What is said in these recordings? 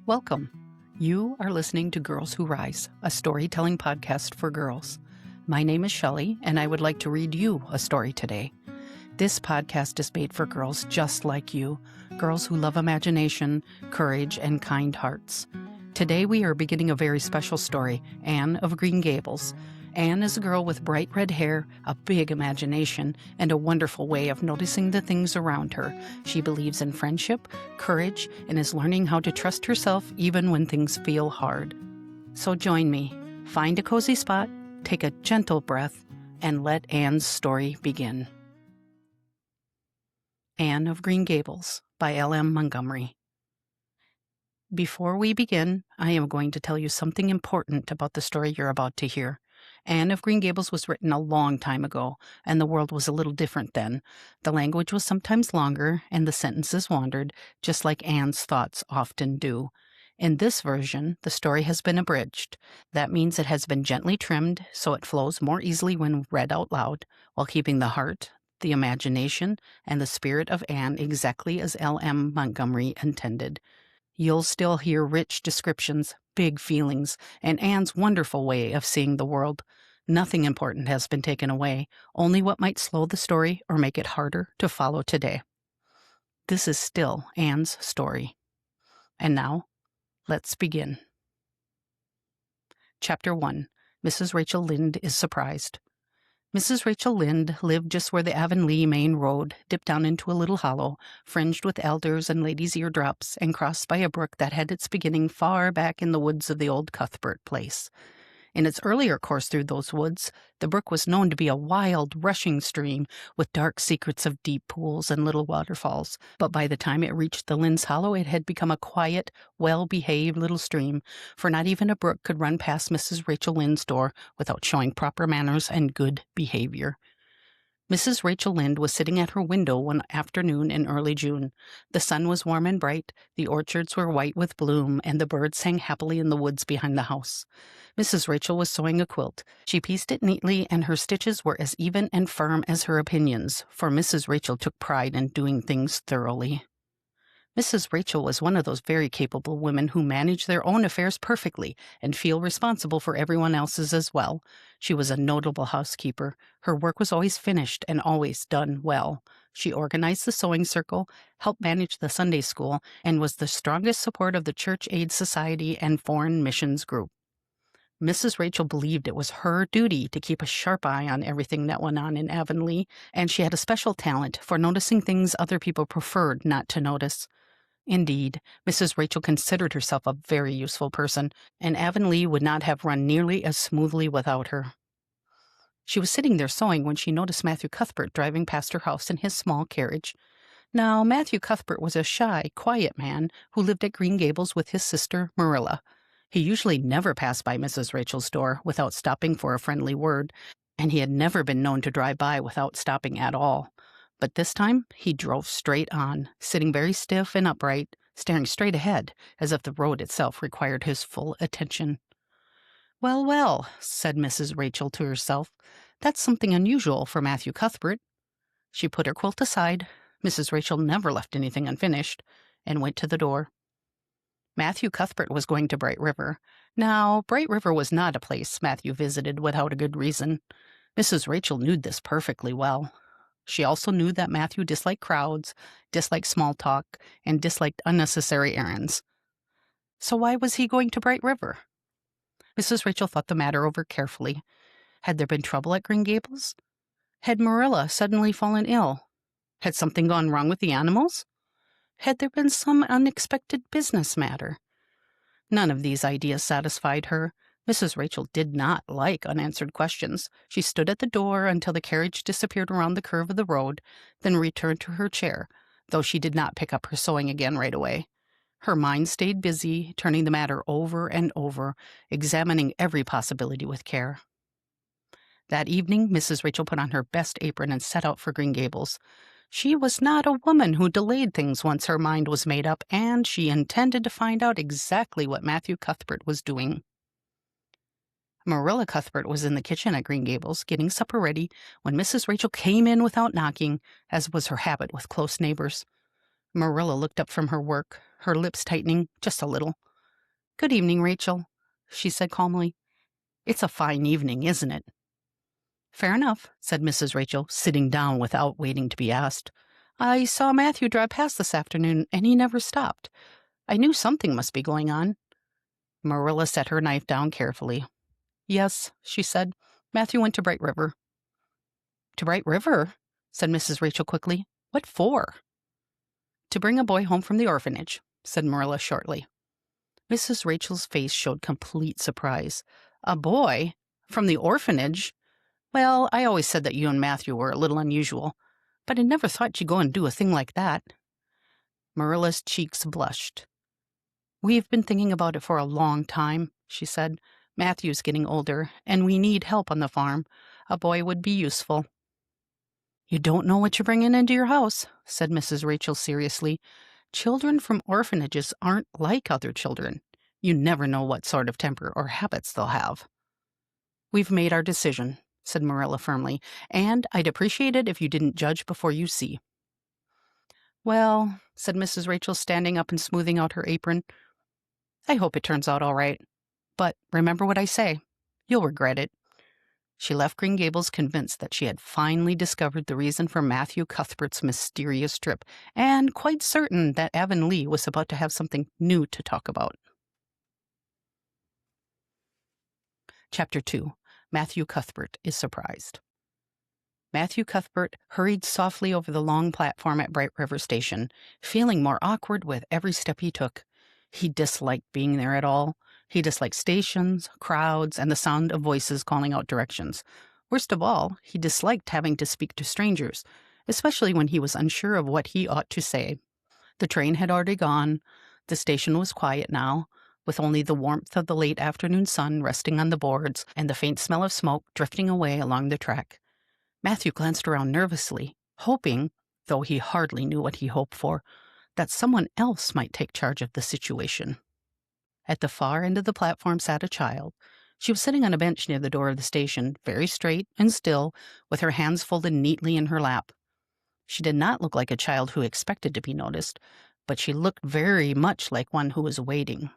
Welcome. You are listening to Girls Who Rise, a storytelling podcast for girls. My name is Shelley, and I would like to read you a story today. This podcast is made for girls just like you, girls who love imagination, courage, and kind hearts. Today we are beginning a very special story, Anne of Green Gables. Anne is a girl with bright red hair, a big imagination, and a wonderful way of noticing the things around her. She believes in friendship, courage, and is learning how to trust herself even when things feel hard. So join me. Find a cozy spot, take a gentle breath, and let Anne's story begin. Anne of Green Gables by L.M. Montgomery. Before we begin, I am going to tell you something important about the story you're about to hear. Anne of Green Gables was written a long time ago, and the world was a little different then. The language was sometimes longer, and the sentences wandered, just like Anne's thoughts often do. In this version, the story has been abridged. That means it has been gently trimmed, so it flows more easily when read out loud, while keeping the heart, the imagination, and the spirit of Anne exactly as L.M. Montgomery intended. You'll still hear rich descriptions, big feelings, and Anne's wonderful way of seeing the world. Nothing important has been taken away, only what might slow the story or make it harder to follow today. This is still Anne's story. And now, let's begin. Chapter 1. Mrs. Rachel Lynde is surprised. Mrs. Rachel Lynde lived just where the Avonlea main road dipped down into a little hollow, fringed with alders and ladies' eardrops, and crossed by a brook that had its beginning far back in the woods of the old Cuthbert place. In its earlier course through those woods, the brook was known to be a wild, rushing stream with dark secrets of deep pools and little waterfalls. But by the time it reached the Lynde's Hollow, it had become a quiet, well-behaved little stream, for not even a brook could run past Mrs. Rachel Lynde's door without showing proper manners and good behavior. Mrs. Rachel Lynde was sitting at her window one afternoon in early June. The sun was warm and bright, the orchards were white with bloom, and the birds sang happily in the woods behind the house. Mrs. Rachel was sewing a quilt. She pieced it neatly, and her stitches were as even and firm as her opinions, for Mrs. Rachel took pride in doing things thoroughly. Mrs. Rachel was one of those very capable women who manage their own affairs perfectly and feel responsible for everyone else's as well. She was a notable housekeeper. Her work was always finished and always done well. She organized the sewing circle, helped manage the Sunday school, and was the strongest support of the Church Aid Society and Foreign Missions Group. Mrs. Rachel believed it was her duty to keep a sharp eye on everything that went on in Avonlea, and she had a special talent for noticing things other people preferred not to notice. Indeed, Mrs. Rachel considered herself a very useful person, and Avonlea would not have run nearly as smoothly without her. She was sitting there sewing when she noticed Matthew Cuthbert driving past her house in his small carriage. Now, Matthew Cuthbert was a shy, quiet man who lived at Green Gables with his sister, Marilla. He usually never passed by Mrs. Rachel's door without stopping for a friendly word, and he had never been known to drive by without stopping at all. But this time, he drove straight on, sitting very stiff and upright, staring straight ahead, as if the road itself required his full attention. "Well, well," said Mrs. Rachel to herself, "that's something unusual for Matthew Cuthbert." She put her quilt aside, Mrs. Rachel never left anything unfinished, and went to the door. Matthew Cuthbert was going to Bright River. Now, Bright River was not a place Matthew visited without a good reason. Mrs. Rachel knew this perfectly well. She also knew that Matthew disliked crowds, disliked small talk, and disliked unnecessary errands. So why was he going to Bright River? Mrs. Rachel thought the matter over carefully. Had there been trouble at Green Gables? Had Marilla suddenly fallen ill? Had something gone wrong with the animals? Had there been some unexpected business matter? None of these ideas satisfied her. Mrs. Rachel did not like unanswered questions. She stood at the door until the carriage disappeared around the curve of the road, then returned to her chair, though she did not pick up her sewing again right away. Her mind stayed busy, turning the matter over and over, examining every possibility with care. That evening, Mrs. Rachel put on her best apron and set out for Green Gables. She was not a woman who delayed things once her mind was made up, and she intended to find out exactly what Matthew Cuthbert was doing. Marilla Cuthbert was in the kitchen at Green Gables, getting supper ready, when Mrs. Rachel came in without knocking, as was her habit with close neighbors. Marilla looked up from her work, her lips tightening just a little. "Good evening, Rachel," she said calmly. "It's a fine evening, isn't it?" "Fair enough," said Mrs. Rachel, sitting down without waiting to be asked. "I saw Matthew drive past this afternoon, and he never stopped. I knew something must be going on." Marilla set her knife down carefully. "Yes," she said. "Matthew went to Bright River." "To Bright River?" said Mrs. Rachel quickly. "What for?" "To bring a boy home from the orphanage," said Marilla shortly. Mrs. Rachel's face showed complete surprise. "A boy? From the orphanage? Well, I always said that you and Matthew were a little unusual, but I never thought you'd go and do a thing like that." Marilla's cheeks blushed. "We've been thinking about it for a long time," she said. "Matthew's getting older, and we need help on the farm. A boy would be useful." "You don't know what you're bringing into your house," said Mrs. Rachel seriously. "Children from orphanages aren't like other children. You never know what sort of temper or habits they'll have." "We've made our decision," said Marilla firmly, "and I'd appreciate it if you didn't judge before you see." "Well," said Mrs. Rachel, standing up and smoothing out her apron, "I hope it turns out all right. But remember what I say. You'll regret it." She left Green Gables convinced that she had finally discovered the reason for Matthew Cuthbert's mysterious trip, and quite certain that Avonlea was about to have something new to talk about. Chapter 2. Matthew Cuthbert is Surprised. Matthew Cuthbert hurried softly over the long platform at Bright River Station, feeling more awkward with every step he took. He disliked being there at all. He disliked stations, crowds, and the sound of voices calling out directions. Worst of all, he disliked having to speak to strangers, especially when he was unsure of what he ought to say. The train had already gone. The station was quiet now, with only the warmth of the late afternoon sun resting on the boards and the faint smell of smoke drifting away along the track. Matthew glanced around nervously, hoping, though he hardly knew what he hoped for, that someone else might take charge of the situation. At the far end of the platform sat a child. She was sitting on a bench near the door of the station, very straight and still, with her hands folded neatly in her lap. She did not look like a child who expected to be noticed, but she looked very much like one who was waiting.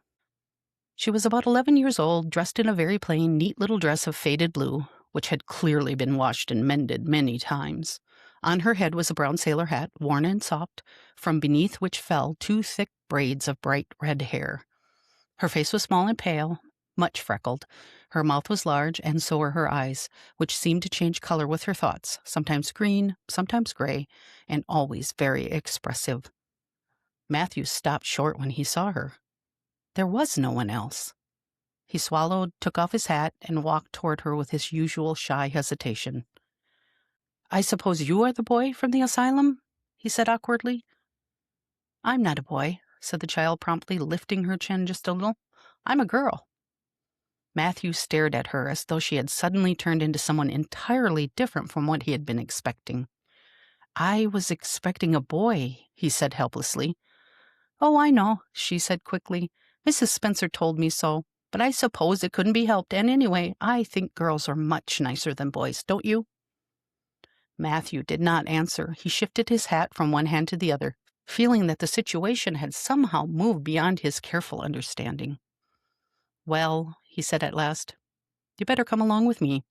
She was about 11 years old, dressed in a very plain, neat little dress of faded blue, which had clearly been washed and mended many times. On her head was a brown sailor hat, worn and soft, from beneath which fell 2 thick braids of bright red hair. Her face was small and pale, much freckled. Her mouth was large, and so were her eyes, which seemed to change color with her thoughts, sometimes green, sometimes gray, and always very expressive. Matthew stopped short when he saw her. There was no one else. He swallowed, took off his hat, and walked toward her with his usual shy hesitation. "I suppose you are the boy from the asylum?" he said awkwardly. "I'm not a boy," said the child promptly, lifting her chin just a little. "I'm a girl." Matthew stared at her as though she had suddenly turned into someone entirely different from what he had been expecting. "I was expecting a boy," he said helplessly. "Oh, I know," she said quickly. "Mrs. Spencer told me so, but I suppose it couldn't be helped, and anyway, I think girls are much nicer than boys, don't you?" Matthew did not answer. He shifted his hat from one hand to the other, feeling that the situation had somehow moved beyond his careful understanding. "Well," he said at last, "you better come along with me."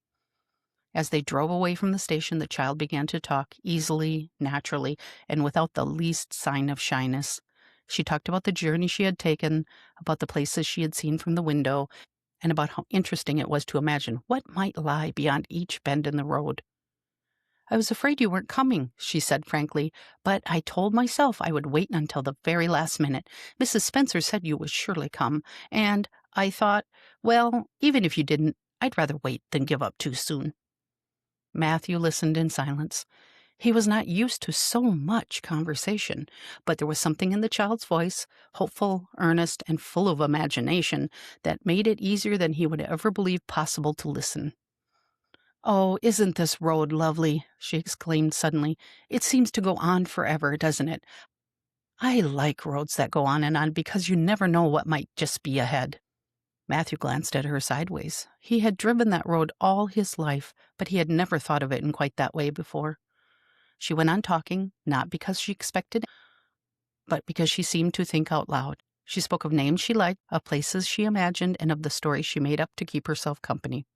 As they drove away from the station, the child began to talk, easily, naturally, and without the least sign of shyness. She talked about the journey she had taken, about the places she had seen from the window, and about how interesting it was to imagine what might lie beyond each bend in the road. "I was afraid you weren't coming," she said frankly, "but I told myself I would wait until the very last minute. Mrs. Spencer said you would surely come, and I thought, well, even if you didn't, I'd rather wait than give up too soon." Matthew listened in silence. He was not used to so much conversation, but there was something in the child's voice, hopeful, earnest, and full of imagination, that made it easier than he would ever believe possible to listen. "Oh, isn't this road lovely?" she exclaimed suddenly. "It seems to go on forever, doesn't it? I like roads that go on and on because you never know what might just be ahead." Matthew glanced at her sideways. He had driven that road all his life, but he had never thought of it in quite that way before. She went on talking, not because she expected it, but because she seemed to think out loud. She spoke of names she liked, of places she imagined, and of the stories she made up to keep herself company.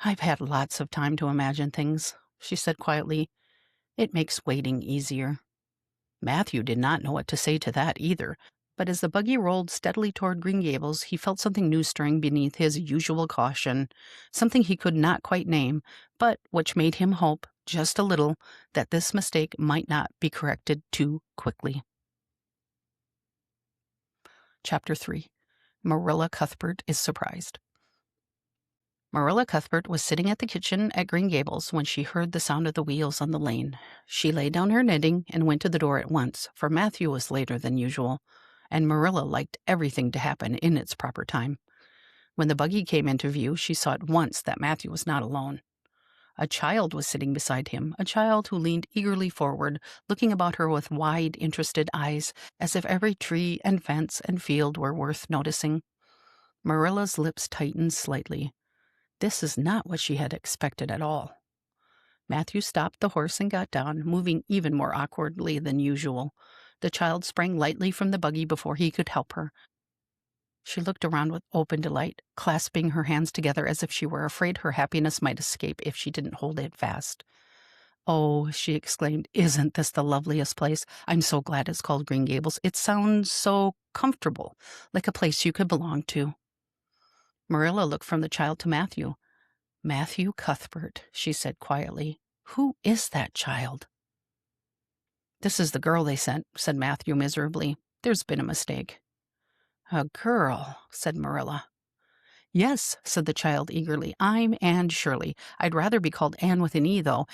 "I've had lots of time to imagine things," she said quietly. "It makes waiting easier." Matthew did not know what to say to that either, but as the buggy rolled steadily toward Green Gables, he felt something new stirring beneath his usual caution, something he could not quite name, but which made him hope, just a little, that this mistake might not be corrected too quickly. Chapter 3. Marilla Cuthbert is Surprised. Marilla Cuthbert was sitting at the kitchen at Green Gables when she heard the sound of the wheels on the lane. She laid down her knitting and went to the door at once, for Matthew was later than usual, and Marilla liked everything to happen in its proper time. When the buggy came into view, she saw at once that Matthew was not alone. A child was sitting beside him, a child who leaned eagerly forward, looking about her with wide, interested eyes, as if every tree and fence and field were worth noticing. Marilla's lips tightened slightly. This is not what she had expected at all. Matthew stopped the horse and got down, moving even more awkwardly than usual. The child sprang lightly from the buggy before he could help her. She looked around with open delight, clasping her hands together as if she were afraid her happiness might escape if she didn't hold it fast. "Oh," she exclaimed, "isn't this the loveliest place? I'm so glad it's called Green Gables. It sounds so comfortable, like a place you could belong to." Marilla looked from the child to Matthew. "Matthew Cuthbert," she said quietly. "Who is that child?" "This is the girl they sent," said Matthew miserably. "There's been a mistake." "A girl," said Marilla. "Yes," said the child eagerly. "I'm Anne Shirley. I'd rather be called Anne with an E, though.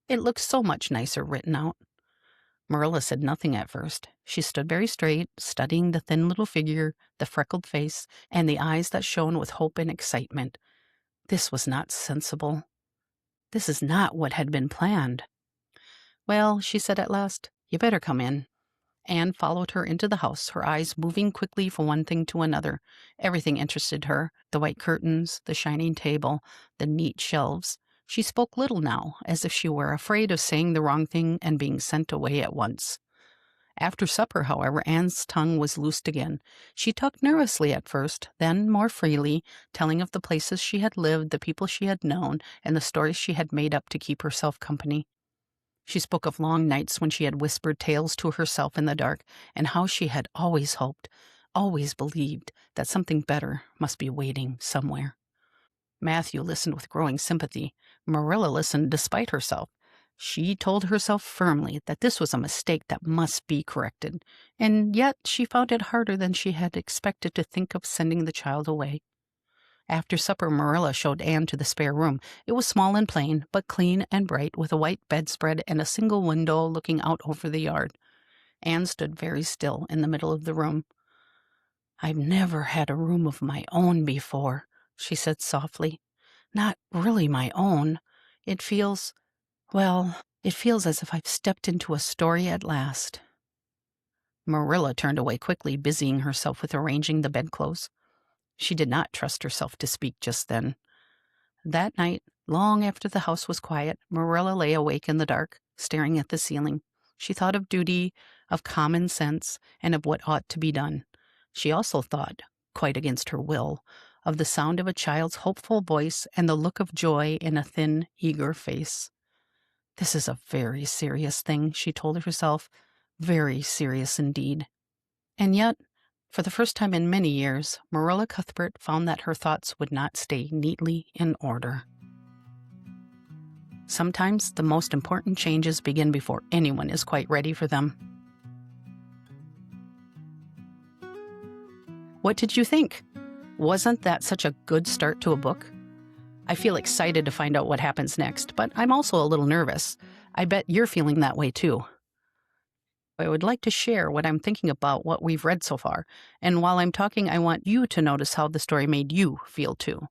It looks so much nicer written out." Marilla said nothing at first. She stood very straight, studying the thin little figure, the freckled face, and the eyes that shone with hope and excitement. This was not sensible. This is not what had been planned. "Well," she said at last, "you better come in." Anne followed her into the house, her eyes moving quickly from one thing to another. Everything interested her, the white curtains, the shining table, the neat shelves. She spoke little now, as if she were afraid of saying the wrong thing and being sent away at once. After supper, however, Anne's tongue was loosed again. She talked nervously at first, then more freely, telling of the places she had lived, the people she had known, and the stories she had made up to keep herself company. She spoke of long nights when she had whispered tales to herself in the dark, and how she had always hoped, always believed, that something better must be waiting somewhere. Matthew listened with growing sympathy. Marilla listened despite herself. She told herself firmly that this was a mistake that must be corrected, and yet she found it harder than she had expected to think of sending the child away. After supper, Marilla showed Anne to the spare room. It was small and plain, but clean and bright, with a white bedspread and a single window looking out over the yard. Anne stood very still in the middle of the room. "I've never had a room of my own before," she said softly. "Not really my own. It feels, well, it feels as if I've stepped into a story at last." Marilla turned away quickly, busying herself with arranging the bedclothes. She did not trust herself to speak just then. That night, long after the house was quiet, Marilla lay awake in the dark, staring at the ceiling. She thought of duty, of common sense, and of what ought to be done. She also thought, quite against her will, of the sound of a child's hopeful voice and the look of joy in a thin, eager face. "This is a very serious thing," she told herself, "very serious indeed." And yet, for the first time in many years, Marilla Cuthbert found that her thoughts would not stay neatly in order. Sometimes the most important changes begin before anyone is quite ready for them. What did you think? Wasn't that such a good start to a book? I feel excited to find out what happens next, but I'm also a little nervous. I bet you're feeling that way too. I would like to share what I'm thinking about what we've read so far, and while I'm talking, I want you to notice how the story made you feel too.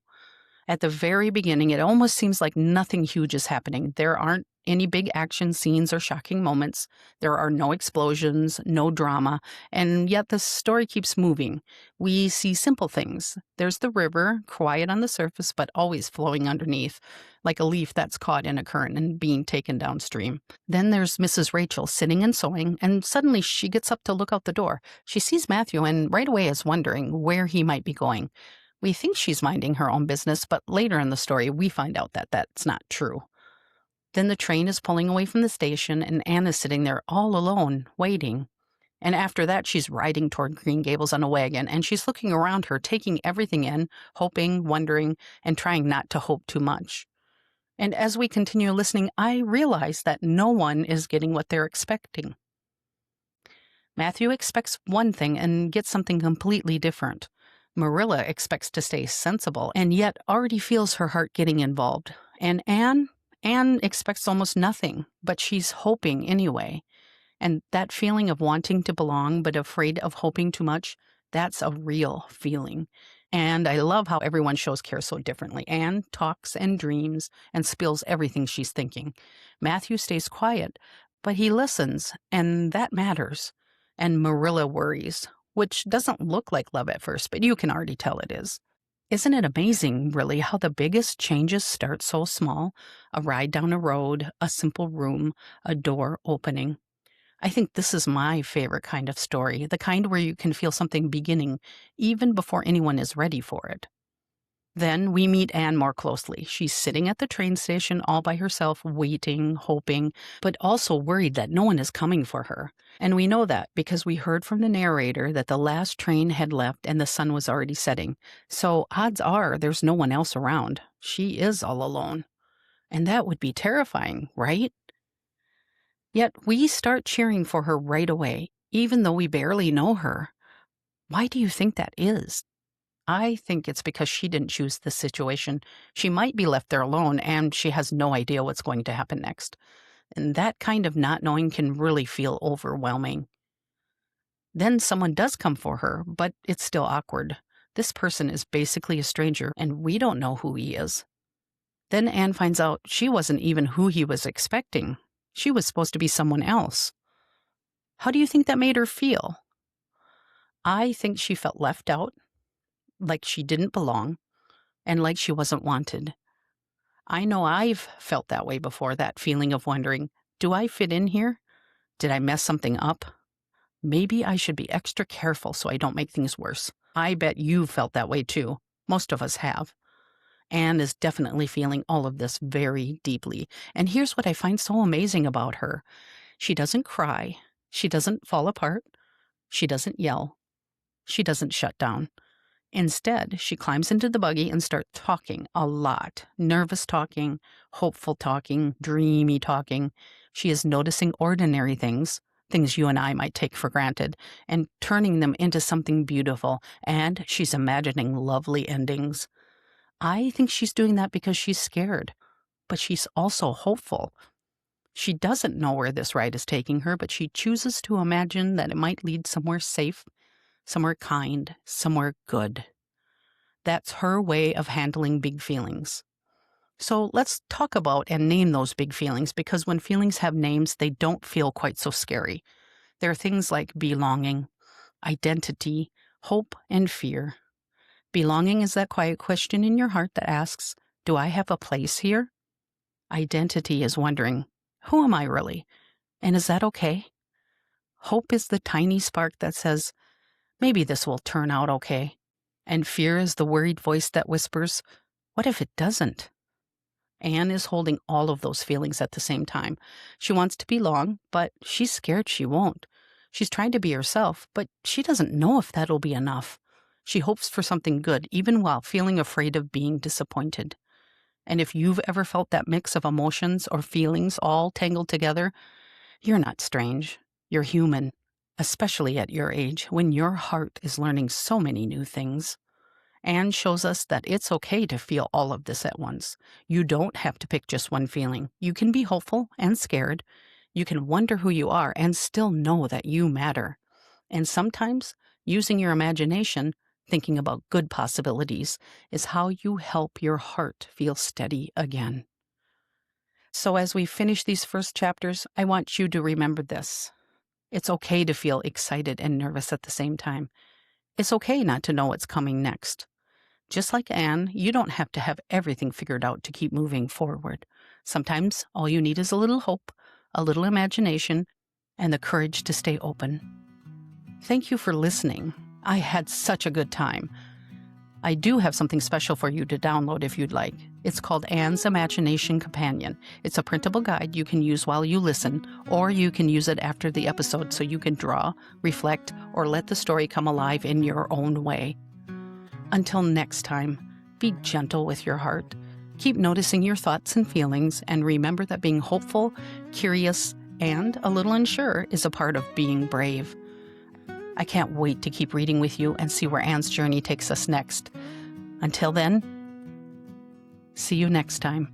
At the very beginning, it almost seems like nothing huge is happening. There aren't any big action scenes or shocking moments. There are no explosions, no drama, and yet the story keeps moving. We see simple things. There's the river, quiet on the surface, but always flowing underneath, like a leaf that's caught in a current and being taken downstream. Then there's Mrs. Rachel sitting and sewing, and suddenly she gets up to look out the door. She sees Matthew and right away is wondering where he might be going. We think she's minding her own business, but later in the story, we find out that that's not true. Then the train is pulling away from the station, and Anne is sitting there all alone, waiting. And after that, she's riding toward Green Gables on a wagon, and she's looking around her, taking everything in, hoping, wondering, and trying not to hope too much. And as we continue listening, I realize that no one is getting what they're expecting. Matthew expects one thing and gets something completely different. Marilla expects to stay sensible and yet already feels her heart getting involved. And Anne expects almost nothing, but she's hoping anyway. And that feeling of wanting to belong but afraid of hoping too much, that's a real feeling. And I love how everyone shows care so differently. Anne talks and dreams and spills everything she's thinking. Matthew stays quiet, but he listens, and that matters. And Marilla worries, which doesn't look like love at first, but you can already tell it is. Isn't it amazing, really, how the biggest changes start so small? A ride down a road, a simple room, a door opening. I think this is my favorite kind of story, the kind where you can feel something beginning even before anyone is ready for it. Then we meet Anne more closely. She's sitting at the train station all by herself, waiting, hoping, but also worried that no one is coming for her. And we know that because we heard from the narrator that the last train had left and the sun was already setting. So odds are there's no one else around. She is all alone. And that would be terrifying, right? Yet we start cheering for her right away, even though we barely know her. Why do you think that is? I think it's because she didn't choose this situation. She might be left there alone, and she has no idea what's going to happen next. And that kind of not knowing can really feel overwhelming. Then someone does come for her, but it's still awkward. This person is basically a stranger, and we don't know who he is. Then Anne finds out she wasn't even who he was expecting. She was supposed to be someone else. How do you think that made her feel? I think she felt left out, like she didn't belong, and like she wasn't wanted. I know I've felt that way before, that feeling of wondering, do I fit in here? Did I mess something up? Maybe I should be extra careful so I don't make things worse. I bet you've felt that way too. Most of us have. Anne is definitely feeling all of this very deeply. And here's what I find so amazing about her. She doesn't cry. She doesn't fall apart. She doesn't yell. She doesn't shut down. Instead, she climbs into the buggy and starts talking a lot. Nervous talking, hopeful talking, dreamy talking. She is noticing ordinary things, things you and I might take for granted, and turning them into something beautiful. And she's imagining lovely endings. I think she's doing that because she's scared, but she's also hopeful. She doesn't know where this ride is taking her, but she chooses to imagine that it might lead somewhere safe, somewhere kind, somewhere good. That's her way of handling big feelings. So let's talk about and name those big feelings, because when feelings have names, they don't feel quite so scary. There are things like belonging, identity, hope, and fear. Belonging is that quiet question in your heart that asks, do I have a place here? Identity is wondering, who am I really? And is that okay? Hope is the tiny spark that says, maybe this will turn out okay. And fear is the worried voice that whispers, what if it doesn't? Anne is holding all of those feelings at the same time. She wants to belong, but she's scared she won't. She's trying to be herself, but she doesn't know if that'll be enough. She hopes for something good, even while feeling afraid of being disappointed. And if you've ever felt that mix of emotions or feelings all tangled together, you're not strange. You're human, especially at your age, when your heart is learning so many new things. Anne shows us that it's okay to feel all of this at once. You don't have to pick just one feeling. You can be hopeful and scared. You can wonder who you are and still know that you matter. And sometimes, using your imagination, Thinking about good possibilities is how you help your heart feel steady again. So as we finish these first chapters, I want you to remember this. It's okay to feel excited and nervous at the same time. It's okay not to know what's coming next. Just like Anne, you don't have to have everything figured out to keep moving forward. Sometimes all you need is a little hope, a little imagination, and the courage to stay open. Thank you for listening. I had such a good time. I do have something special for you to download if you'd like. It's called Anne's Imagination Companion. It's a printable guide you can use while you listen, or you can use it after the episode so you can draw, reflect, or let the story come alive in your own way. Until next time, be gentle with your heart. Keep noticing your thoughts and feelings, and remember that being hopeful, curious, and a little unsure is a part of being brave. I can't wait to keep reading with you and see where Anne's journey takes us next. Until then, see you next time.